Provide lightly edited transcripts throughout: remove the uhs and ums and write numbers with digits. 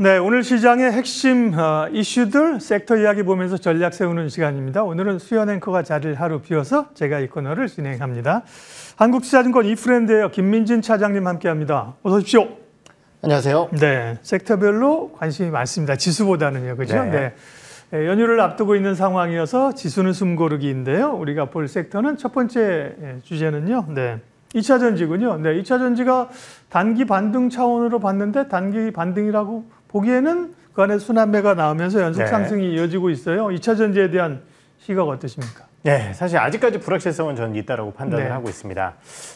네, 오늘 시장의 핵심 이슈들 섹터 이야기 보면서 전략 세우는 시간입니다. 오늘은 수연 앵커가 자리를 하루 비워서 제가 이 코너를 진행합니다. 한국투자증권 이프렌드의 김민진 차장님 함께합니다. 어서 오십시오. 안녕하세요. 네, 섹터별로 관심이 많습니다. 지수보다는요, 그죠? 네. 연휴를 앞두고 있는 상황이어서 지수는 숨고르기인데요. 우리가 볼 섹터는 첫 번째 주제는요. 네. 2차 전지군요. 네, 2차 전지가 단기 반등 차원으로 봤는데 단기 반등이라고 보기에는 그 안에 순환매가 나오면서 연속 상승이 이어지고 있어요. 2차 전지에 대한 시각 어떠십니까? 네, 사실 아직까지 불확실성은 저는 있다고 판단을 하고 있습니다.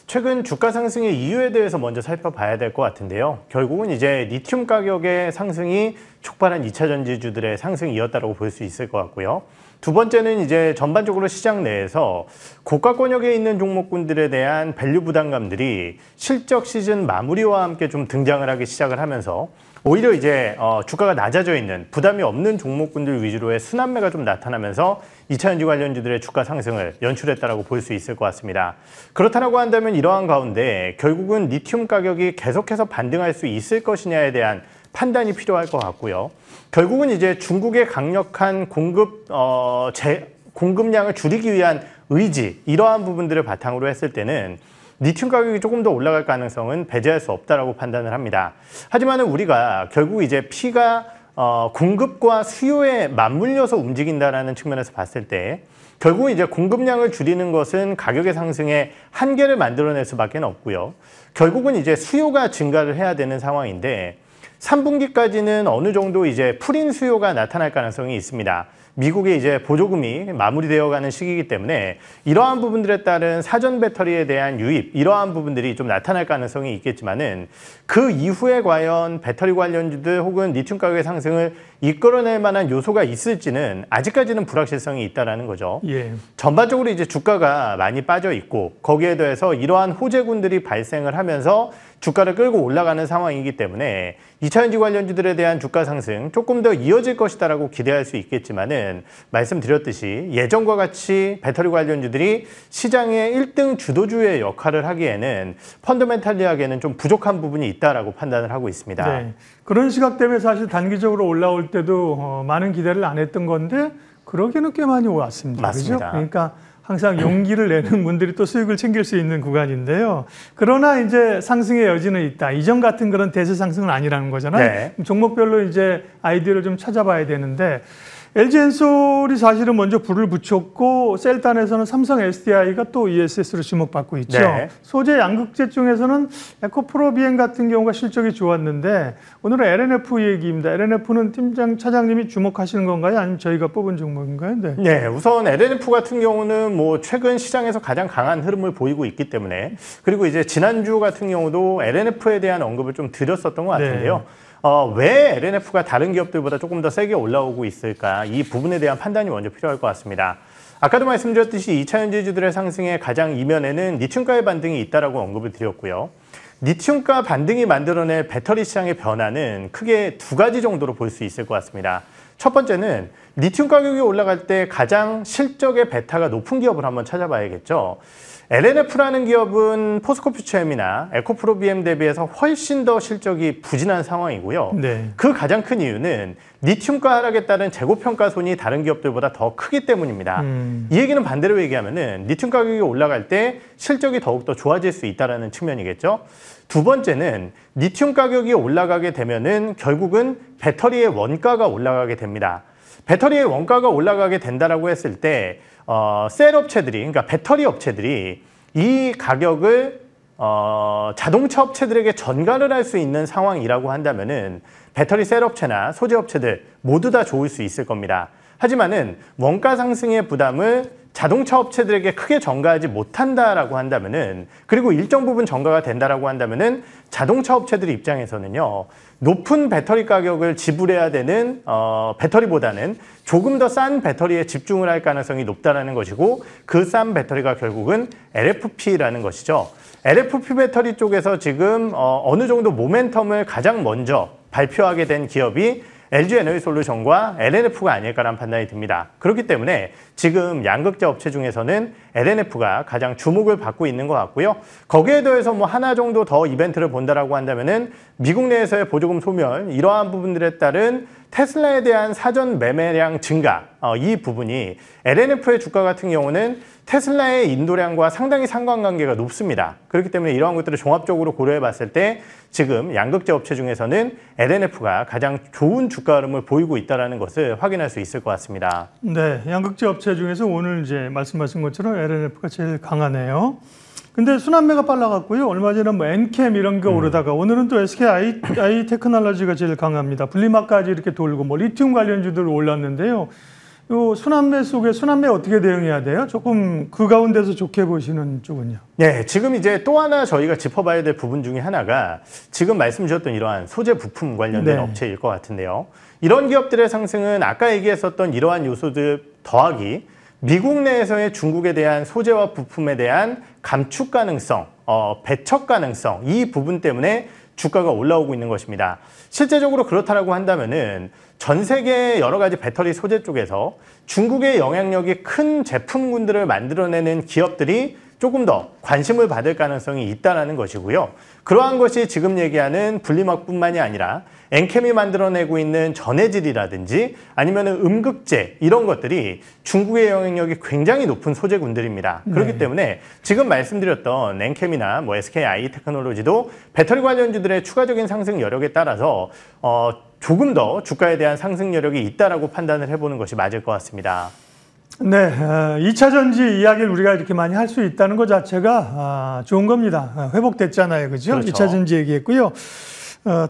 최근 주가 상승의 이유에 대해서 먼저 살펴봐야 될 것 같은데요. 결국은 이제 리튬 가격의 상승이 촉발한 2차 전지주들의 상승이었다고 볼 수 있을 것 같고요. 두 번째는 이제 전반적으로 시장 내에서 고가 권역에 있는 종목군들에 대한 밸류 부담감들이 실적 시즌 마무리와 함께 좀 등장을 하기 시작을 하면서 오히려 이제 주가가 낮아져 있는 부담이 없는 종목군들 위주로의 순환매가 좀 나타나면서 2차 전지 관련주들의 주가 상승을 연출했다고 볼 수 있을 것 같습니다. 그렇다고 한다면 이러한 가운데 결국은 리튬 가격이 계속해서 반등할 수 있을 것이냐에 대한 판단이 필요할 것 같고요. 결국은 이제 중국의 강력한 공급량을 줄이기 위한 의지, 이러한 부분들을 바탕으로 했을 때는 리튬 가격이 조금 더 올라갈 가능성은 배제할 수 없다라고 판단을 합니다. 하지만 우리가 결국 이제 P가 공급과 수요에 맞물려서 움직인다라는 측면에서 봤을 때 결국 이제 공급량을 줄이는 것은 가격의 상승에 한계를 만들어낼 수밖에 없고요. 결국은 이제 수요가 증가를 해야 되는 상황인데 3분기까지는 어느 정도 이제 풀인 수요가 나타날 가능성이 있습니다. 미국의 이제 보조금이 마무리되어가는 시기이기 때문에 이러한 부분들에 따른 사전 배터리에 대한 유입, 이러한 부분들이 좀 나타날 가능성이 있겠지만은 그 이후에 과연 배터리 관련주들 혹은 리튬 가격의 상승을 이끌어낼 만한 요소가 있을지는 아직까지는 불확실성이 있다라는 거죠. 전반적으로 이제 주가가 많이 빠져 있고 거기에 더해서 이러한 호재군들이 발생을 하면서 주가를 끌고 올라가는 상황이기 때문에 2차 전지 관련주들에 대한 주가 상승 조금 더 이어질 것이다라고 기대할 수 있겠지만은 말씀드렸듯이 예전과 같이 배터리 관련주들이 시장의 1등 주도주의 역할을 하기에는 펀더멘탈리하게는 좀 부족한 부분이 있다라고 판단을 하고 있습니다. 네. 그런 시각 때문에 사실 단기적으로 올라올 때도 많은 기대를 안 했던 건데 그러기는 꽤 많이 왔습니다. 맞습니다. 그렇죠? 그러니까 항상 용기를 내는 분들이 또 수익을 챙길 수 있는 구간인데요. 그러나 이제 상승의 여지는 있다. 이전 같은 그런 대세 상승은 아니라는 거잖아요. 종목별로 이제 아이디어를 좀 찾아봐야 되는데 LG엔솔이 사실은 먼저 불을 붙였고 셀단에서는 삼성 SDI가 또 ESS로 주목받고 있죠. 소재 양극재 쪽에서는 에코프로 비행 같은 경우가 실적이 좋았는데 오늘은 LNF 얘기입니다. LNF는 차장님이 주목하시는 건가요? 아니면 저희가 뽑은 종목인가요? 네, 우선 LNF 같은 경우는 뭐 최근 시장에서 가장 강한 흐름을 보이고 있기 때문에 그리고 이제 지난주 같은 경우도 LNF에 대한 언급을 좀 드렸었던 것 같은데요. 왜 LNF가 다른 기업들보다 조금 더 세게 올라오고 있을까? 이 부분에 대한 판단이 먼저 필요할 것 같습니다. 아까도 말씀드렸듯이 2차 전지주들의 상승의 가장 이면에는 리튬가의 반등이 있다라고 언급을 드렸고요. 리튬가 반등이 만들어낼 배터리 시장의 변화는 크게 두 가지 정도로 볼 수 있을 것 같습니다. 첫 번째는 리튬 가격이 올라갈 때 가장 실적의 베타가 높은 기업을 한번 찾아봐야겠죠. LNF라는 기업은 포스코 퓨처엠이나 에코프로 BM 대비해서 훨씬 더 실적이 부진한 상황이고요. 그 가장 큰 이유는 리튬가 하락에 따른 재고평가 손이 다른 기업들보다 더 크기 때문입니다. 이 얘기는 반대로 얘기하면은 리튬 가격이 올라갈 때 실적이 더욱더 좋아질 수 있다는 측면이겠죠. 두 번째는 리튬 가격이 올라가게 되면은 결국은 배터리의 원가가 올라가게 됩니다. 배터리의 원가가 올라가게 된다라고 했을 때 셀 업체들이, 그러니까 배터리 업체들이 이 가격을 자동차 업체들에게 전가를 할 수 있는 상황이라고 한다면은 배터리 셀 업체나 소재 업체들 모두 다 좋을 수 있을 겁니다. 하지만은 원가 상승의 부담을 자동차 업체들에게 크게 전가하지 못한다라고 한다면은 그리고 일정 부분 전가가 된다라고 한다면은 자동차 업체들 입장에서는요. 높은 배터리 가격을 지불해야 되는 배터리보다는 조금 더 싼 배터리에 집중을 할 가능성이 높다라는 것이고 그 싼 배터리가 결국은 LFP라는 것이죠. LFP 배터리 쪽에서 지금 어느 정도 모멘텀을 가장 먼저 발표하게 된 기업이 LG에너지솔루션과 LNF가 아닐까라는 판단이 듭니다. 그렇기 때문에 지금 양극재 업체 중에서는 LNF가 가장 주목을 받고 있는 것 같고요. 거기에 더해서 뭐 하나 정도 더 이벤트를 본다라고 한다면은 미국 내에서의 보조금 소멸, 이러한 부분들에 따른 테슬라에 대한 사전 매매량 증가, 이 부분이 LNF의 주가 같은 경우는 테슬라의 인도량과 상당히 상관관계가 높습니다. 그렇기 때문에 이러한 것들을 종합적으로 고려해 봤을 때 지금 양극재 업체 중에서는 LNF가 가장 좋은 주가 흐름을 보이고 있다는 것을 확인할 수 있을 것 같습니다. 네, 양극재 업체 중에서 오늘 이제 말씀하신 것처럼 LNF가 제일 강하네요. 근데 순환매가 빨라갔고요. 얼마 전에 뭐 엔캠 이런 게 오르다가 오늘은 또 SK 테크놀로지가 제일 강합니다. 분리막까지 이렇게 돌고 뭐 리튬 관련주들 올랐는데요. 요 순환매 속에 순환매 어떻게 대응해야 돼요? 조금 그 가운데서 좋게 보시는 쪽은요? 네, 지금 이제 또 하나 저희가 짚어봐야 될 부분 중에 하나가 지금 말씀 주셨던 이러한 소재 부품 관련된 업체일 것 같은데요. 이런 기업들의 상승은 아까 얘기했었던 이러한 요소들 더하기 미국 내에서의 중국에 대한 소재와 부품에 대한 감축 가능성, 배척 가능성, 이 부분 때문에 주가가 올라오고 있는 것입니다. 실제적으로 그렇다라고 한다면은 전 세계 여러 가지 배터리 소재 쪽에서 중국의 영향력이 큰 제품군들을 만들어내는 기업들이 조금 더 관심을 받을 가능성이 있다는 것이고요. 그러한 것이 지금 얘기하는 분리막뿐만이 아니라 엔캠이 만들어내고 있는 전해질이라든지 아니면 음극재 이런 것들이 중국의 영향력이 굉장히 높은 소재군들입니다. 그렇기 때문에 지금 말씀드렸던 엔캠이나 뭐 SKI 테크놀로지도 배터리 관련주들의 추가적인 상승 여력에 따라서 조금 더 주가에 대한 상승 여력이 있다라고 판단을 해보는 것이 맞을 것 같습니다. 네, 2차 전지 이야기를 우리가 이렇게 많이 할 수 있다는 것 자체가 좋은 겁니다. 회복됐잖아요, 그죠? 그렇죠. 2차 전지 얘기했고요.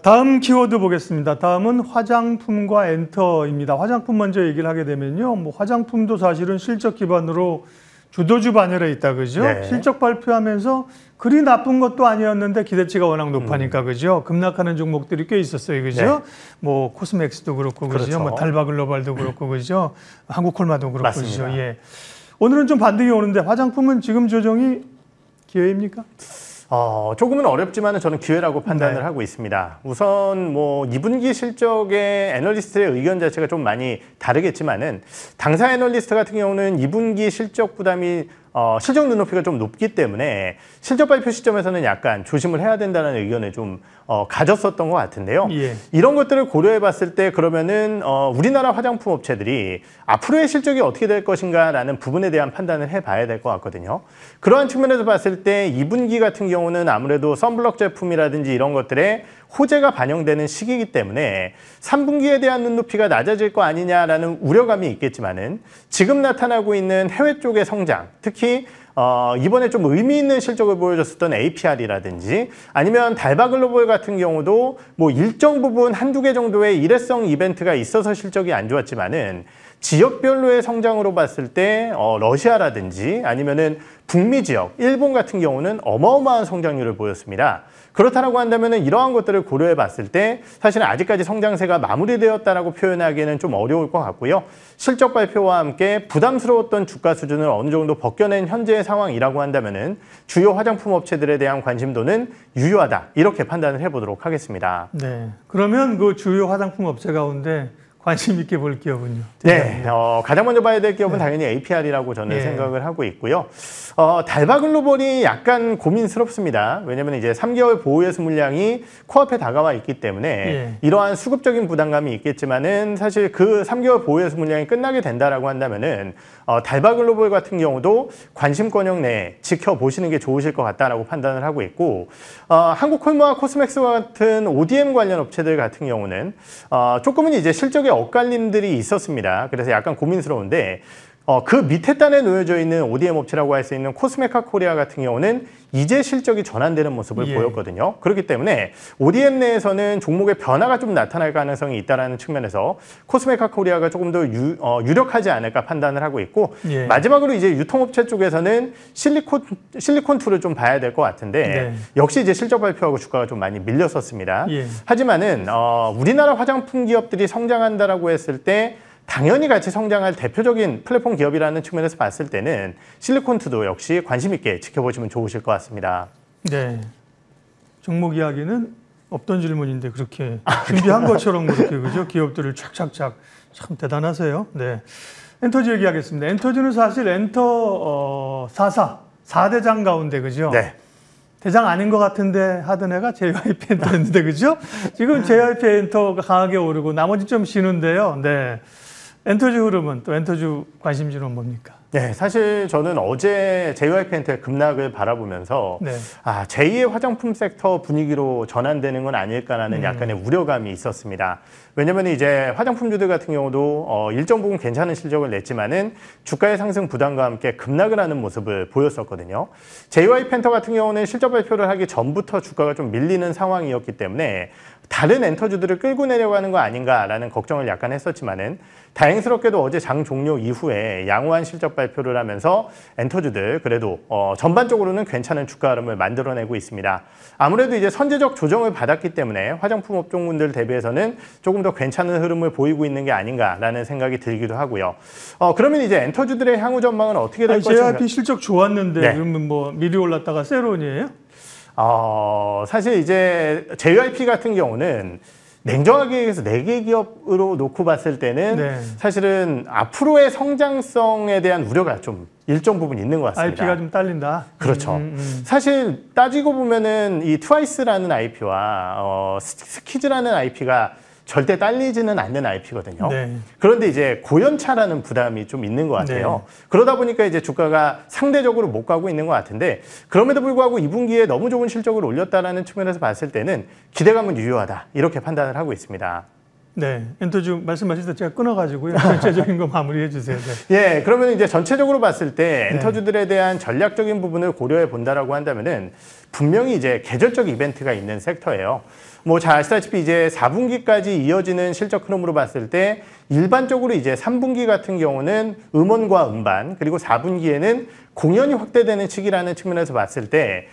다음 키워드 보겠습니다. 다음은 화장품과 엔터입니다. 화장품 먼저 얘기를 하게 되면요. 뭐 화장품도 사실은 실적 기반으로 주도주 반열에 있다, 그죠? 네. 실적 발표하면서 그리 나쁜 것도 아니었는데 기대치가 워낙 높으니까, 그죠? 급락하는 종목들이 꽤 있었어요, 그죠? 네. 뭐 코스맥스도 그렇고, 그죠? 그렇죠. 뭐 달바글로벌도 그렇고, 그죠? 한국콜마도 그렇고, 맞습니다. 그죠? 예. 오늘은 좀 반등이 오는데 화장품은 지금 조정이 기회입니까? 조금은 어렵지만 저는 기회라고 판단을 하고 있습니다. 우선 뭐 2분기 실적의 애널리스트의 의견 자체가 좀 많이 다르겠지만은 당사 애널리스트 같은 경우는 2분기 실적 부담이 실적 눈높이가 좀 높기 때문에 실적 발표 시점에서는 약간 조심을 해야 된다는 의견을 좀 가졌었던 것 같은데요. 예. 이런 것들을 고려해 봤을 때 그러면은 우리나라 화장품 업체들이 앞으로의 실적이 어떻게 될 것인가라는 부분에 대한 판단을 해봐야 될 것 같거든요. 그러한 측면에서 봤을 때 2분기 같은 경우는 아무래도 선블럭 제품이라든지 이런 것들에 호재가 반영되는 시기이기 때문에 3분기에 대한 눈높이가 낮아질 거 아니냐라는 우려감이 있겠지만은 지금 나타나고 있는 해외 쪽의 성장, 특히 이번에 좀 의미 있는 실적을 보여줬었던 APR이라든지 아니면 달바글로벌 같은 경우도 뭐 일정 부분 한두 개 정도의 일회성 이벤트가 있어서 실적이 안 좋았지만은 지역별로의 성장으로 봤을 때 러시아라든지 아니면은 북미 지역, 일본 같은 경우는 어마어마한 성장률을 보였습니다. 그렇다고 한다면 이러한 것들을 고려해 봤을 때 사실은 아직까지 성장세가 마무리되었다라고 표현하기에는 좀 어려울 것 같고요. 실적 발표와 함께 부담스러웠던 주가 수준을 어느 정도 벗겨낸 현재의 상황이라고 한다면 주요 화장품 업체들에 대한 관심도는 유효하다. 이렇게 판단을 해보도록 하겠습니다. 네. 그러면 그 주요 화장품 업체 가운데 관심 있게 볼 기업은요? 네, 가장 먼저 봐야 될 기업은 당연히 APR이라고 저는 생각을 하고 있고요. 달바글로벌이 약간 고민스럽습니다. 왜냐하면 이제 3개월 보호예수 물량이 코앞에 다가와 있기 때문에 이러한 수급적인 부담감이 있겠지만은 사실 그 3개월 보호예수 물량이 끝나게 된다라고 한다면은 달바글로벌 같은 경우도 관심권역 내에 지켜보시는 게 좋으실 것 같다라고 판단을 하고 있고 한국콜마와 코스맥스와 같은 ODM 관련 업체들 같은 경우는 조금은 이제 실적의 엇갈림들이 있었습니다. 그래서 약간 고민스러운데 그 밑에 단에 놓여져 있는 ODM 업체라고 할 수 있는 코스메카 코리아 같은 경우는 이제 실적이 전환되는 모습을 보였거든요. 그렇기 때문에 ODM 내에서는 종목의 변화가 좀 나타날 가능성이 있다는 측면에서 코스메카 코리아가 조금 더 유력하지 않을까 판단을 하고 있고 마지막으로 이제 유통업체 쪽에서는 실리콘2를 좀 봐야 될 것 같은데 역시 이제 실적 발표하고 주가가 좀 많이 밀렸었습니다. 하지만은 우리나라 화장품 기업들이 성장한다라고 했을 때 당연히 같이 성장할 대표적인 플랫폼 기업이라는 측면에서 봤을 때는 실리콘2도 역시 관심 있게 지켜보시면 좋으실 것 같습니다. 네. 종목 이야기는 없던 질문인데 그렇게 준비한 것처럼 그렇게 그죠? 기업들을 촥촥촥 참 대단하세요. 네. 엔터지 얘기하겠습니다. 엔터지는 사실 엔터 4대장 가운데 그죠? 네. 대장 아닌 것 같은데 하던 애가 JYP 엔터였는데 그죠? 지금 JYP 엔터가 강하게 오르고 나머지 좀 쉬는데요. 네. 엔터주 흐름은 또 엔터주 관심주는 뭡니까? 네, 사실 저는 어제 JYP 엔터의 급락을 바라보면서 네. 제2의 화장품 섹터 분위기로 전환되는 건 아닐까라는 약간의 우려감이 있었습니다. 왜냐하면 이제 화장품주들 같은 경우도 일정 부분 괜찮은 실적을 냈지만은 주가의 상승 부담과 함께 급락을 하는 모습을 보였었거든요. JYP 엔터 같은 경우는 실적 발표를 하기 전부터 주가가 좀 밀리는 상황이었기 때문에 다른 엔터주들을 끌고 내려가는 거 아닌가라는 걱정을 약간 했었지만은 다행스럽게도 어제 장 종료 이후에 양호한 실적 발표를 하면서 엔터주들 그래도 전반적으로는 괜찮은 주가 흐름을 만들어내고 있습니다. 아무래도 이제 선제적 조정을 받았기 때문에 화장품 업종군들 대비해서는 조금 더 괜찮은 흐름을 보이고 있는 게 아닌가라는 생각이 들기도 하고요. 그러면 이제 엔터주들의 향후 전망은 어떻게 될 것인가? JYP 실적 좋았는데 네. 그러면 뭐 미리 올랐다가 세론이에요? 사실 이제 JYP 같은 경우는 냉정하게 얘기해서 4개 기업으로 놓고 봤을 때는 네. 사실은 앞으로의 성장성에 대한 우려가 좀 일정 부분 있는 것 같습니다. IP가 좀 딸린다. 그렇죠. 사실 따지고 보면은 이 트와이스라는 IP와 스키즈라는 IP가 절대 딸리지는 않는 IP거든요. 네. 그런데 이제 고연차라는 부담이 좀 있는 것 같아요. 네. 그러다 보니까 이제 주가가 상대적으로 못 가고 있는 것 같은데 그럼에도 불구하고 2분기에 너무 좋은 실적을 올렸다라는 측면에서 봤을 때는 기대감은 유효하다 이렇게 판단을 하고 있습니다. 네, 엔터주 말씀하실 때 제가 끊어가지고요. 전체적인 거 마무리해 주세요. 네. 예, 그러면 이제 전체적으로 봤을 때 엔터주들에 대한 전략적인 부분을 고려해 본다라고 한다면은 분명히 이제 계절적 이벤트가 있는 섹터예요. 뭐 잘 아시다시피 이제 4분기까지 이어지는 실적 흐름으로 봤을 때 일반적으로 이제 3분기 같은 경우는 음원과 음반 그리고 4분기에는 공연이 확대되는 시기라는 측면에서 봤을 때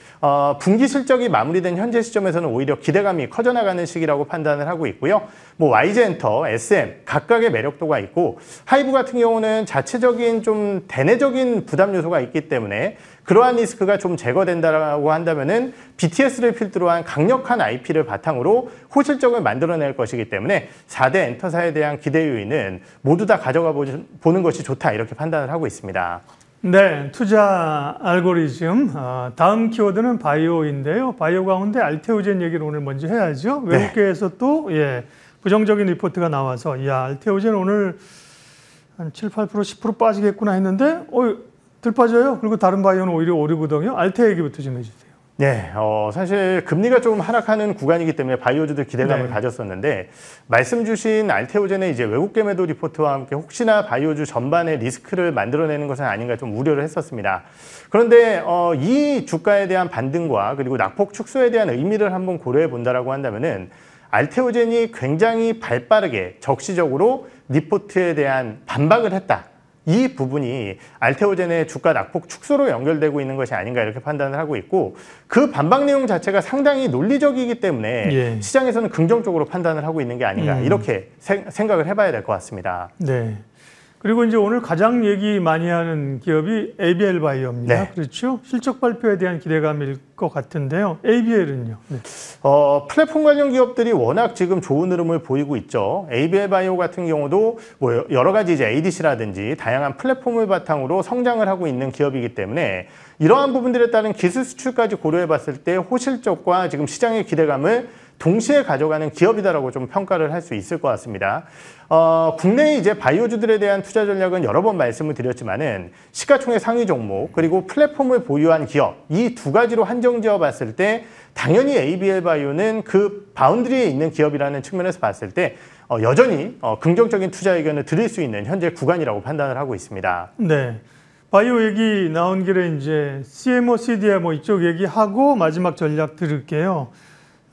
분기 실적이 마무리된 현재 시점에서는 오히려 기대감이 커져나가는 시기라고 판단을 하고 있고요. 뭐 YG엔터, SM 각각의 매력도가 있고 하이브 같은 경우는 자체적인 좀 대내적인 부담 요소가 있기 때문에 그러한 리스크가 좀 제거된다라고 한다면은 BTS를 필두로 한 강력한 IP를 바탕으로 호실적을 만들어낼 것이기 때문에 4대 엔터사에 대한 기대 요인은 모두 다 가져가 보는 것이 좋다 이렇게 판단을 하고 있습니다. 네, 투자 알고리즘. 다음 키워드는 바이오인데요. 바이오 가운데 알테오젠 얘기를 오늘 먼저 해야죠. 외국계에서 또 부정적인 리포트가 나와서 알테오젠 오늘 한 7, 8%, 10% 빠지겠구나 했는데 들 빠져요. 그리고 다른 바이오는 오히려 오르거든요. 알테 얘기부터 좀 해주세요. 네, 사실 금리가 좀 하락하는 구간이기 때문에 바이오주들 기대감을 가졌었는데 말씀 주신 알테오젠의 이제 외국계 매도 리포트와 함께 혹시나 바이오주 전반의 리스크를 만들어내는 것은 아닌가 좀 우려를 했었습니다. 그런데 이 주가에 대한 반등과 그리고 낙폭 축소에 대한 의미를 한번 고려해 본다라고 한다면은 알테오젠이 굉장히 발빠르게 적시적으로 리포트에 대한 반박을 했다. 이 부분이 알테오젠의 주가 낙폭 축소로 연결되고 있는 것이 아닌가 이렇게 판단을 하고 있고 그 반박 내용 자체가 상당히 논리적이기 때문에 시장에서는 긍정적으로 판단을 하고 있는 게 아닌가 이렇게 생각을 해봐야 될 것 같습니다. 네. 그리고 이제 오늘 가장 얘기 많이 하는 기업이 ABL 바이오입니다. 네. 그렇죠? 실적 발표에 대한 기대감일 것 같은데요. ABL은요? 네. 플랫폼 관련 기업들이 워낙 지금 좋은 흐름을 보이고 있죠. ABL 바이오 같은 경우도 뭐 여러 가지 이제 ADC라든지 다양한 플랫폼을 바탕으로 성장을 하고 있는 기업이기 때문에 이러한 부분들에 따른 기술 수출까지 고려해 봤을 때 호실적과 지금 시장의 기대감을 동시에 가져가는 기업이다라고 좀 평가를 할 수 있을 것 같습니다. 국내의 이제 바이오주들에 대한 투자 전략은 여러 번 말씀을 드렸지만은 시가총액 상위 종목 그리고 플랫폼을 보유한 기업 이 두 가지로 한정지어 봤을 때 당연히 ABL 바이오는 그 바운드리에 있는 기업이라는 측면에서 봤을 때 여전히 긍정적인 투자 의견을 드릴 수 있는 현재 구간이라고 판단을 하고 있습니다. 네. 바이오 얘기 나온 길에 이제 CMO, CDMO 이쪽 얘기하고 마지막 전략 들을게요.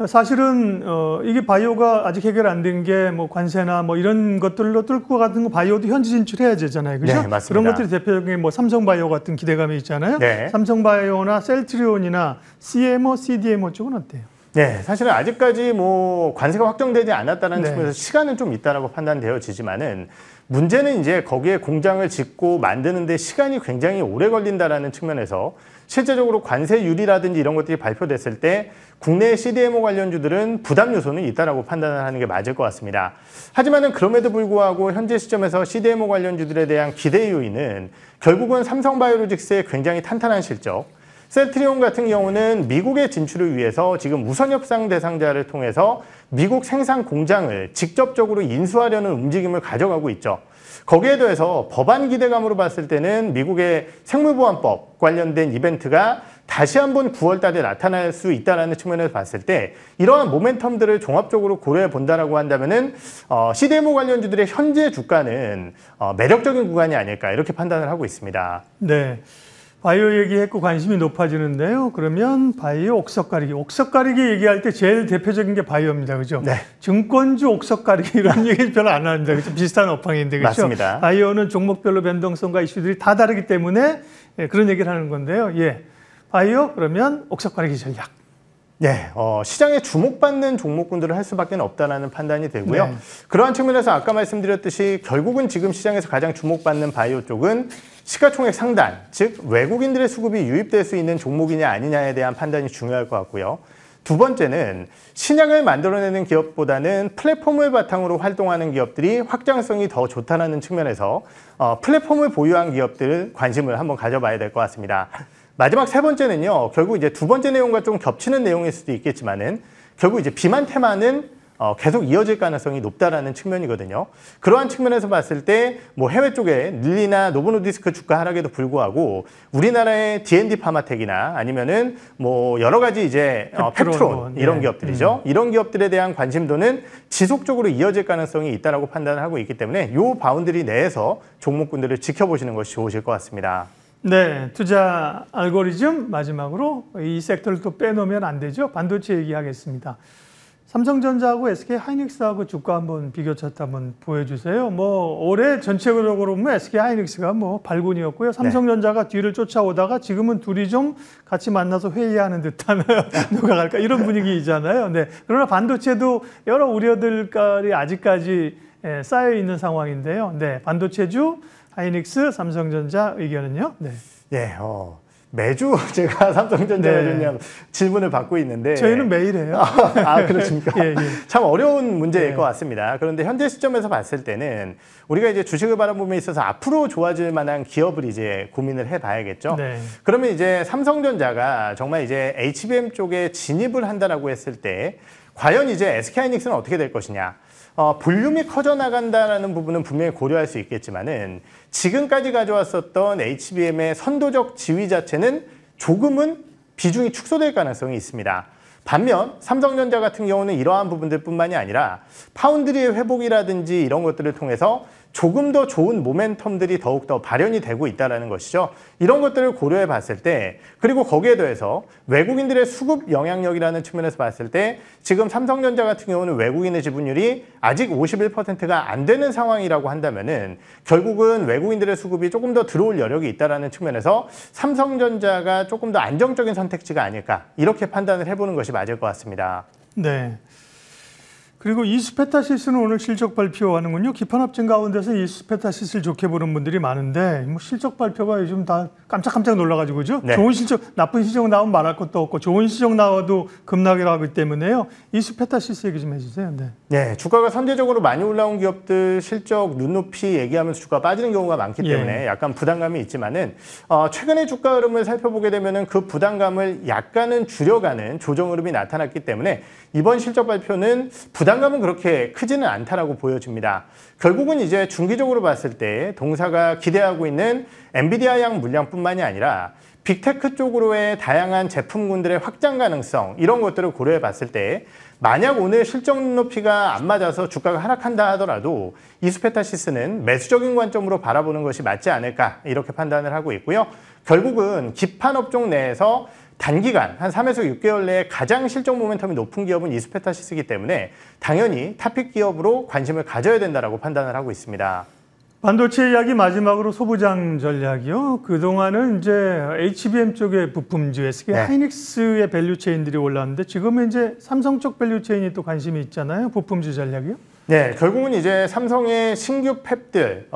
사실은 이게 바이오가 아직 해결 안 된 게 뭐 관세나 뭐 이런 것들로 뚫고 같은 거 바이오도 현지 진출해야 되잖아요, 그죠? 네, 맞습니다. 그런 것들이 대표적인 뭐 삼성바이오 같은 기대감이 있잖아요. 네. 삼성바이오나 셀트리온이나 CMO, CDMO 쪽은 어때요? 네, 사실은 아직까지 뭐 관세가 확정되지 않았다는 측면에서 시간은 좀 있다라고 판단되어지지만은 문제는 이제 거기에 공장을 짓고 만드는데 시간이 굉장히 오래 걸린다라는 측면에서 실제적으로 관세율이라든지 이런 것들이 발표됐을 때 국내 CDMO 관련주들은 부담 요소는 있다라고 판단을 하는 게 맞을 것 같습니다. 하지만은 그럼에도 불구하고 현재 시점에서 CDMO 관련주들에 대한 기대 요인은 결국은 삼성바이오로직스의 굉장히 탄탄한 실적, 셀트리온 같은 경우는 미국의 진출을 위해서 지금 우선 협상 대상자를 통해서 미국 생산 공장을 직접적으로 인수하려는 움직임을 가져가고 있죠. 거기에 더해서 법안 기대감으로 봤을 때는 미국의 생물보안법 관련된 이벤트가 다시 한번 9월 달에 나타날 수 있다는 측면에서 봤을 때 이러한 모멘텀들을 종합적으로 고려해 본다라고 한다면은 CDMO 관련주들의 현재 주가는 매력적인 구간이 아닐까 이렇게 판단을 하고 있습니다. 네. 바이오 얘기했고 관심이 높아지는데요. 그러면 바이오 옥석 가리기 얘기할 때 제일 대표적인 게 바이오입니다. 그죠? 네. 증권주 옥석 가리기 이런 얘기 별로 안 하는데 그죠? 비슷한 업황인데 그죠? 맞습니다. 바이오는 종목별로 변동성과 이슈들이 다 다르기 때문에 그런 얘기를 하는 건데요. 예. 바이오 그러면 옥석 가리기 전략. 네, 시장에 주목받는 종목군들을 할 수밖에 없다는 판단이 되고요. 네. 그러한 측면에서 아까 말씀드렸듯이 결국은 지금 시장에서 가장 주목받는 바이오 쪽은 시가총액 상단, 즉 외국인들의 수급이 유입될 수 있는 종목이냐 아니냐에 대한 판단이 중요할 것 같고요. 두 번째는 신약을 만들어내는 기업보다는 플랫폼을 바탕으로 활동하는 기업들이 확장성이 더 좋다는 측면에서 플랫폼을 보유한 기업들 관심을 한번 가져봐야 될 것 같습니다. 마지막 세 번째는요, 결국 이제 두 번째 내용과 좀 겹치는 내용일 수도 있겠지만은 결국 이제 비만 테마는 계속 이어질 가능성이 높다라는 측면이거든요. 그러한 측면에서 봤을 때 뭐 해외 쪽에 릴리나 노보노디스크 주가 하락에도 불구하고 우리나라의 D&D 파마텍이나 아니면은 뭐 여러 가지 이제 펩트론 이런 기업들이죠. 이런 기업들에 대한 관심도는 지속적으로 이어질 가능성이 있다라고 판단을 하고 있기 때문에 요 바운드리 내에서 종목군들을 지켜보시는 것이 좋으실 것 같습니다. 네, 투자 알고리즘 마지막으로 이 섹터를 또 빼놓으면 안 되죠. 반도체 얘기하겠습니다. 삼성전자하고 SK하이닉스하고 주가 한번 비교 차트 한번 보여주세요. 뭐 올해 전체적으로 보면 SK하이닉스가 뭐 발군이었고요. 삼성전자가 뒤를 쫓아오다가 지금은 둘이 좀 같이 만나서 회의하는 듯한 누가 갈까 이런 분위기잖아요. 네, 그러나 반도체도 여러 우려들이 아직까지 쌓여 있는 상황인데요. 네, 반도체주 하이닉스, 삼성전자 의견은요? 네. 예, 매주 제가 삼성전자가 좋냐고 질문을 받고 있는데 저희는 매일 해요. 그렇습니까? 예, 예. 참 어려운 문제일 것 같습니다. 그런데 현재 시점에서 봤을 때는 우리가 이제 주식을 바라봄에 있어서 앞으로 좋아질 만한 기업을 이제 고민을 해봐야겠죠. 네. 그러면 이제 삼성전자가 정말 이제 HBM 쪽에 진입을 한다라고 했을 때 과연 이제 SK하이닉스는 어떻게 될 것이냐? 볼륨이 커져 나간다라는 부분은 분명히 고려할 수 있겠지만은 지금까지 가져왔었던 HBM의 선도적 지위 자체는 조금은 비중이 축소될 가능성이 있습니다. 반면 삼성전자 같은 경우는 이러한 부분들뿐만이 아니라 파운드리의 회복이라든지 이런 것들을 통해서 조금 더 좋은 모멘텀들이 더욱더 발현이 되고 있다는 것이죠. 이런 것들을 고려해 봤을 때 그리고 거기에 더해서 외국인들의 수급 영향력이라는 측면에서 봤을 때 지금 삼성전자 같은 경우는 외국인의 지분율이 아직 51%가 안 되는 상황이라고 한다면은 결국은 외국인들의 수급이 조금 더 들어올 여력이 있다는 측면에서 삼성전자가 조금 더 안정적인 선택지가 아닐까 이렇게 판단을 해보는 것이 맞을 것 같습니다. 네. 그리고 이스페타시스는 오늘 실적 발표하는군요. 기판업체 가운데서 이스페타시스를 좋게 보는 분들이 많은데 뭐 실적 발표가 요즘 다 깜짝깜짝 놀라가지고 그죠? 네. 좋은 실적, 나쁜 실적 나오면 말할 것도 없고 좋은 실적 나와도 급락이라고 하기 때문에요. 이스페타시스 얘기 좀 해주세요. 네. 네, 주가가 선제적으로 많이 올라온 기업들 실적 눈높이 얘기하면서 주가 빠지는 경우가 많기 때문에 약간 부담감이 있지만은 최근의 주가 흐름을 살펴보게 되면은 그 부담감을 약간은 줄여가는 조정 흐름이 나타났기 때문에 이번 실적 발표는 부담감은 그렇게 크지는 않다라고 보여집니다. 결국은 이제 중기적으로 봤을 때 동사가 기대하고 있는 엔비디아 양 물량뿐만이 아니라 빅테크 쪽으로의 다양한 제품군들의 확장 가능성 이런 것들을 고려해 봤을 때 만약 오늘 실적 눈높이가 안 맞아서 주가가 하락한다 하더라도 이스페타시스는 매수적인 관점으로 바라보는 것이 맞지 않을까 이렇게 판단을 하고 있고요. 결국은 기판 업종 내에서 단기간 한 3에서 6개월 내에 가장 실적 모멘텀이 높은 기업은 이스페타시스이기 때문에 당연히 탑픽 기업으로 관심을 가져야 된다라고 판단을 하고 있습니다. 반도체 이야기 마지막으로 소부장 전략이요. 그동안은 이제 HBM 쪽의 부품주, SK하이닉스의 밸류체인들이 올랐는데 지금은 이제 삼성 쪽 밸류체인이 또 관심이 있잖아요. 부품주 전략이요. 네, 결국은 이제 삼성의 신규 팹들,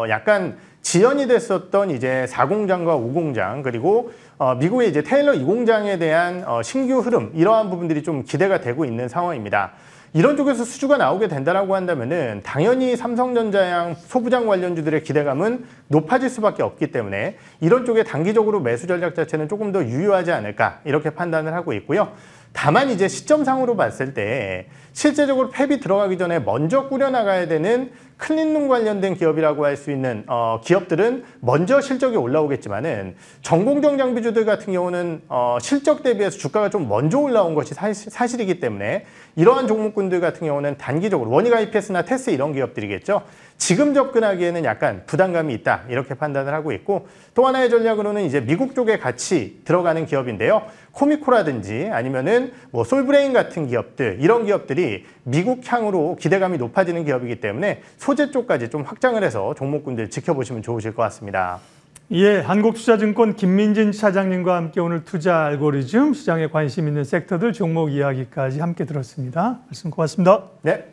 약간 지연이 됐었던 이제 4공장과 5공장, 그리고 미국의 이제 테일러 2공장에 대한 신규 흐름, 이러한 부분들이 좀 기대가 되고 있는 상황입니다. 이런 쪽에서 수주가 나오게 된다라고 한다면은 당연히 삼성전자양 소부장 관련주들의 기대감은 높아질 수밖에 없기 때문에 이런 쪽에 단기적으로 매수 전략 자체는 조금 더 유효하지 않을까 이렇게 판단을 하고 있고요. 다만 이제 시점상으로 봤을 때 실제적으로 팹이 들어가기 전에 먼저 꾸려나가야 되는 클린룸 관련된 기업이라고 할 수 있는 기업들은 먼저 실적이 올라오겠지만은 전공정 장비주들 같은 경우는 실적 대비해서 주가가 좀 먼저 올라온 것이 사실이기 때문에 이러한 종목군들 같은 경우는 단기적으로 원익 IPS나 테스 이런 기업들이겠죠. 지금 접근하기에는 약간 부담감이 있다 이렇게 판단을 하고 있고, 또 하나의 전략으로는 이제 미국 쪽에 같이 들어가는 기업인데요. 코미코라든지 아니면은 뭐 솔브레인 같은 기업들, 이런 기업들이 미국향으로 기대감이 높아지는 기업이기 때문에 소재 쪽까지 좀 확장을 해서 종목군들 지켜보시면 좋으실 것 같습니다. 예, 한국투자증권 김민진 차장님과 함께 오늘 투자 알고리즘, 시장에 관심 있는 섹터들 종목 이야기까지 함께 들었습니다. 말씀 고맙습니다. 네.